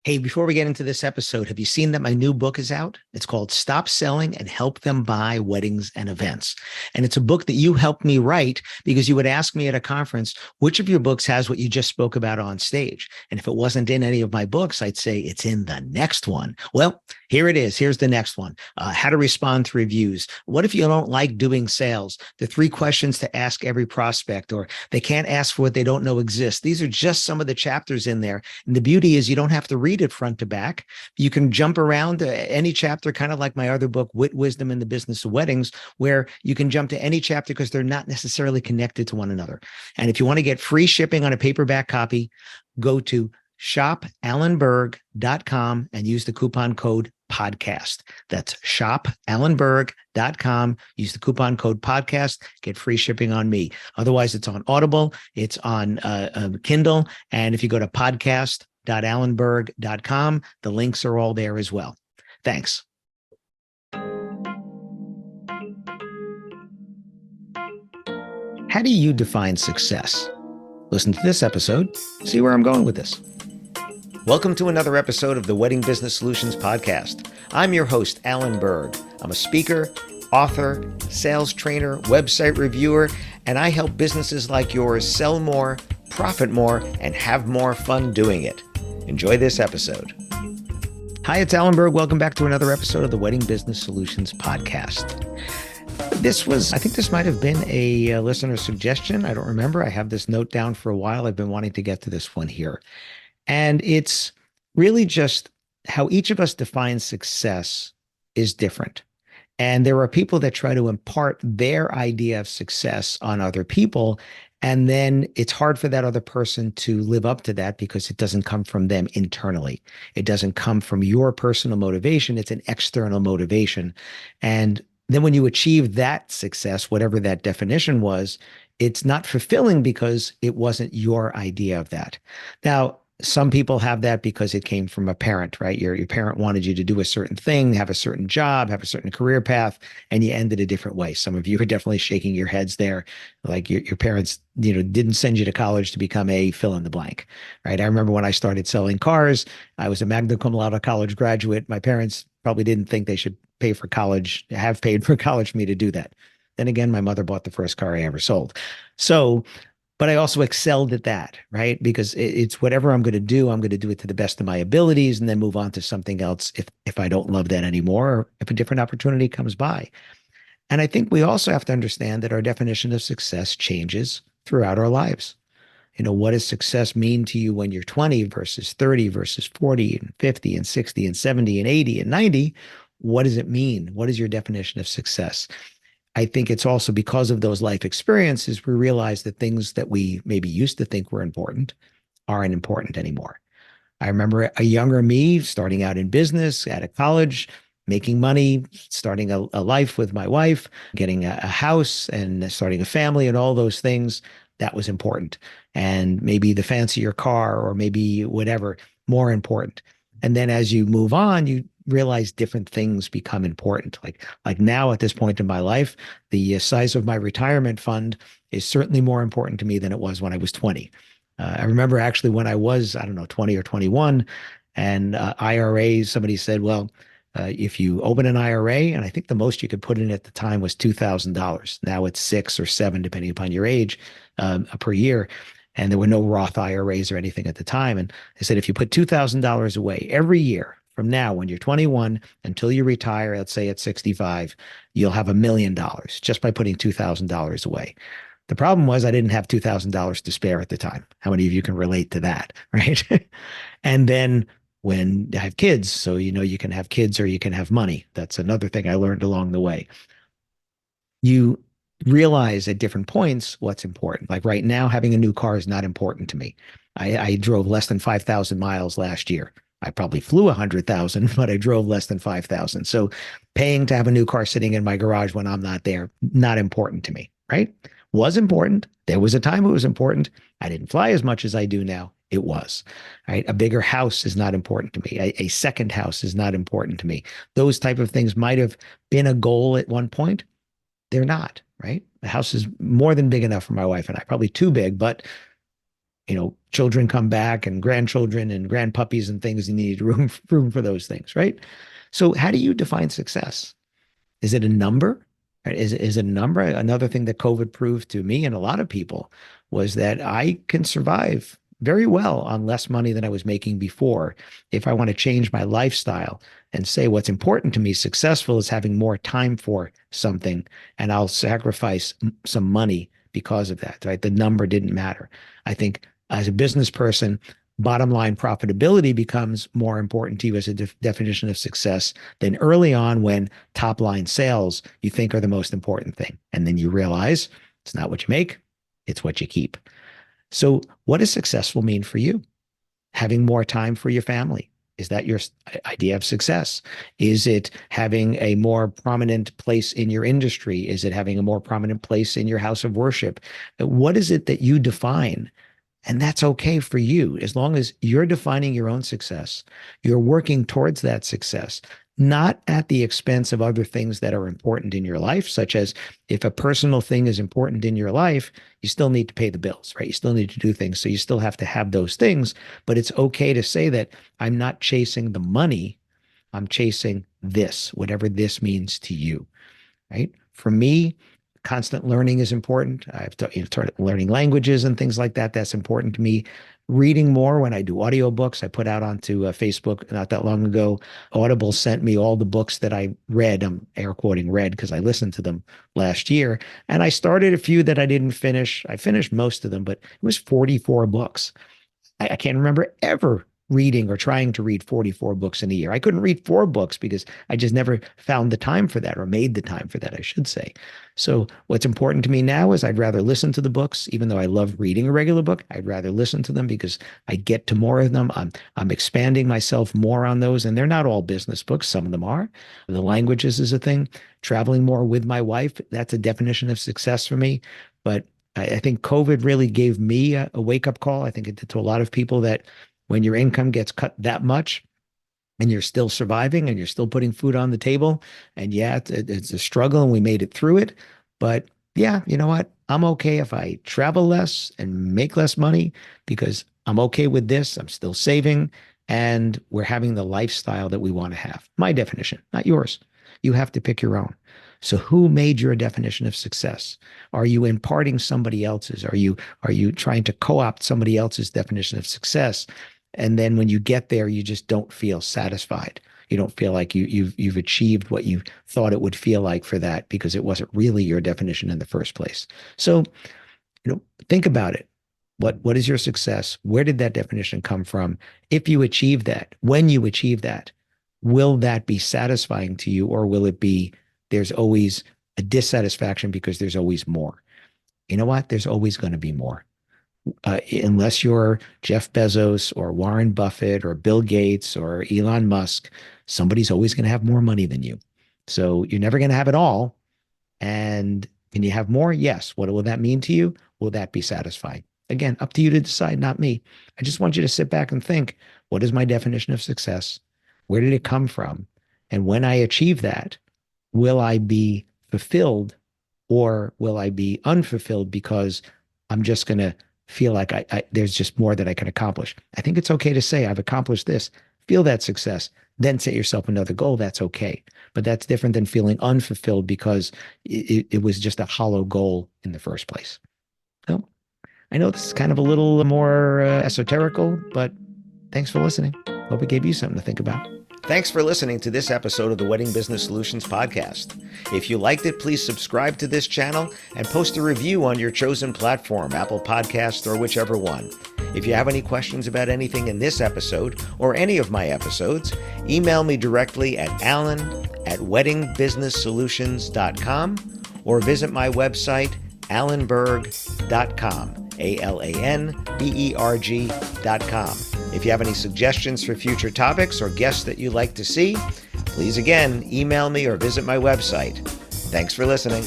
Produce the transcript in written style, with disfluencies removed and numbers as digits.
Hey, before we get into this episode, have you seen that my new book is out? It's called Stop Selling and Help Them Buy Weddings and Events. And it's a book that you helped me write because you would ask me at a conference, which of your books has what you just spoke about on stage? And if it wasn't in any of my books, I'd say it's in the next one. Well, here it is. Here's the next one. How to respond to reviews. What if you don't like doing sales? The 3 questions to ask every prospect, or they can't ask for what they don't know exists. These are just some of the chapters in there. And the beauty is you don't have to read it front to back. You can jump around to any chapter, kind of like my other book, Wit, Wisdom, and the Business of Weddings, where you can jump to any chapter because they're not necessarily connected to one another. And if you want to get free shipping on a paperback copy, go to shopalanberg.com and use the coupon code podcast. That's shopalanberg.com. Use the coupon code podcast. Get free shipping on me. Otherwise, it's on Audible. It's on Kindle. And if you go to podcast.allenberg.com, the links are all there as well. Thanks. How do you define success? Listen to this episode. See where I'm going with this. Welcome to another episode of the Wedding Business Solutions Podcast. I'm your host, Alan Berg. I'm a speaker, author, sales trainer, website reviewer, and I help businesses like yours sell more, profit more, and have more fun doing it. Enjoy this episode. Hi, it's Alan Berg. Welcome back to another episode of the Wedding Business Solutions Podcast. I think this might have been a listener suggestion. I don't remember. I have this note down for a while. I've been wanting to get to this one here. And it's really just how each of us defines success is different. And there are people that try to impart their idea of success on other people. And then it's hard for that other person to live up to that because it doesn't come from them internally. It doesn't come from your personal motivation. It's an external motivation. And then when you achieve that success, whatever that definition was, it's not fulfilling because it wasn't your idea of that. Now, some people have that because it came from a parent, right? Your parent wanted you to do a certain thing, have a certain job, have a certain career path, and you ended a different way. Some of you are definitely shaking your heads there. Like your parents, didn't send you to college to become a fill in the blank, right? I remember when I started selling cars, I was a magna cum laude college graduate. My parents probably didn't think they should have paid for college for me to do that. Then again, my mother bought the first car I ever sold. But I also excelled at that, right? Because it's whatever I'm going to do it to the best of my abilities and then move on to something else if I don't love that anymore, or if a different opportunity comes by. And I think we also have to understand that our definition of success changes throughout our lives. What does success mean to you when you're 20 versus 30 versus 40 and 50 and 60 and 70 and 80 and 90? What does it mean? What is your definition of success? I think it's also because of those life experiences, we realize that things that we maybe used to think were important aren't important anymore. I remember a younger me starting out in business, out of college, making money, starting a life with my wife, getting a house and starting a family and all those things. That was important. And maybe the fancier car or maybe whatever, more important. And then as you move on, you realize different things become important. Like now at this point in my life, the size of my retirement fund is certainly more important to me than it was when I was 20. I remember actually when I was, 20 or 21, and IRAs, somebody said, well, if you open an IRA, and I think the most you could put in at the time was $2,000. Now it's 6 or 7, depending upon your age, per year. And there were no Roth IRAs or anything at the time. And they said, if you put $2,000 away every year from now, when you're 21 until you retire, let's say at 65, you'll have $1 million just by putting $2,000 away. The problem was I didn't have $2,000 to spare at the time. How many of you can relate to that, right? And then when I have kids, so you can have kids or you can have money. That's another thing I learned along the way. You realize at different points what's important. Like right now, having a new car is not important to me. I drove less than 5,000 miles last year. I probably flew 100,000, but I drove less than 5,000. So paying to have a new car sitting in my garage when I'm not there, not important to me, right? Was important. There was a time it was important. I didn't fly as much as I do now. It was, right? A bigger house is not important to me. A second house is not important to me. Those type of things might have been a goal at one point. They're not, right? The house is more than big enough for my wife and I, probably too big, but children come back and grandchildren and grandpuppies and things, you need room for those things, right? So how do you define success? Is it a number? Right? Is it a number? Another thing that COVID proved to me and a lot of people was that I can survive very well on less money than I was making before. If I want to change my lifestyle and say what's important to me, successful is having more time for something, and I'll sacrifice some money because of that, right? The number didn't matter. I think as a business person, bottom line profitability becomes more important to you as a definition of success than early on when top line sales you think are the most important thing. And then you realize it's not what you make, it's what you keep. So what does successful mean for you? Having more time for your family. Is that your idea of success? Is it having a more prominent place in your industry? Is it having a more prominent place in your house of worship? What is it that you define? And that's okay for you, as long as you're defining your own success. You're working towards that success, not at the expense of other things that are important in your life, such as if a personal thing is important in your life, you still need to pay the bills, right? You still need to do things. So you still have to have those things, but it's okay to say that I'm not chasing the money. I'm chasing this, whatever this means to you, right? For me, constant learning is important. I've started learning languages and things like that. That's important to me. Reading more when I do audiobooks. I put out onto Facebook not that long ago. Audible sent me all the books that I read. I'm air quoting read because I listened to them last year. And I started a few that I didn't finish. I finished most of them, but it was 44 books. I can't remember ever reading or trying to read 44 books in a year. I couldn't read 4 books because I just never found the time for that, or made the time for that, I should say. So what's important to me now is I'd rather listen to the books, even though I love reading a regular book. I'd rather listen to them because I get to more of them. I'm expanding myself more on those, and they're not all business books. Some of them are. The languages is a thing. Traveling more with my wife, that's a definition of success for me. But I think COVID really gave me a wake-up call. I think it did to a lot of people, that when your income gets cut that much and you're still surviving and you're still putting food on the table, and yeah, it's a struggle and we made it through it. But yeah, you know what? I'm okay if I travel less and make less money because I'm okay with this. I'm still saving and we're having the lifestyle that we want to have. My definition, not yours. You have to pick your own. So who made your definition of success? Are you imparting somebody else's? Are you trying to co-opt somebody else's definition of success? And then when you get there, you just don't feel satisfied. You don't feel like you've achieved what you thought it would feel like for that, because it wasn't really your definition in the first place. So, think about it. What is your success? Where did that definition come from? If you achieve that, when you achieve that, will that be satisfying to you, or will it be there's always a dissatisfaction because there's always more? You know what? There's always going to be more. Unless you're Jeff Bezos or Warren Buffett or Bill Gates or Elon Musk, somebody's always going to have more money than you. So you're never going to have it all. And can you have more? Yes. What will that mean to you? Will that be satisfying? Again, up to you to decide, not me. I just want you to sit back and think, what is my definition of success? Where did it come from? And when I achieve that, will I be fulfilled, or will I be unfulfilled because I'm just going to feel like there's just more that I can accomplish? I think it's okay to say I've accomplished this, feel that success, then set yourself another goal. That's okay. But that's different than feeling unfulfilled because it was just a hollow goal in the first place. So I know this is kind of a little more esoterical, but thanks for listening. Hope it gave you something to think about. Thanks for listening to this episode of the Wedding Business Solutions podcast. If you liked it, please subscribe to this channel and post a review on your chosen platform, Apple Podcasts or whichever one. If you have any questions about anything in this episode or any of my episodes, email me directly at alan@weddingbusinesssolutions.com or visit my website, alanberg.com, alanberg.com. If you have any suggestions for future topics or guests that you'd like to see, please again, email me or visit my website. Thanks for listening.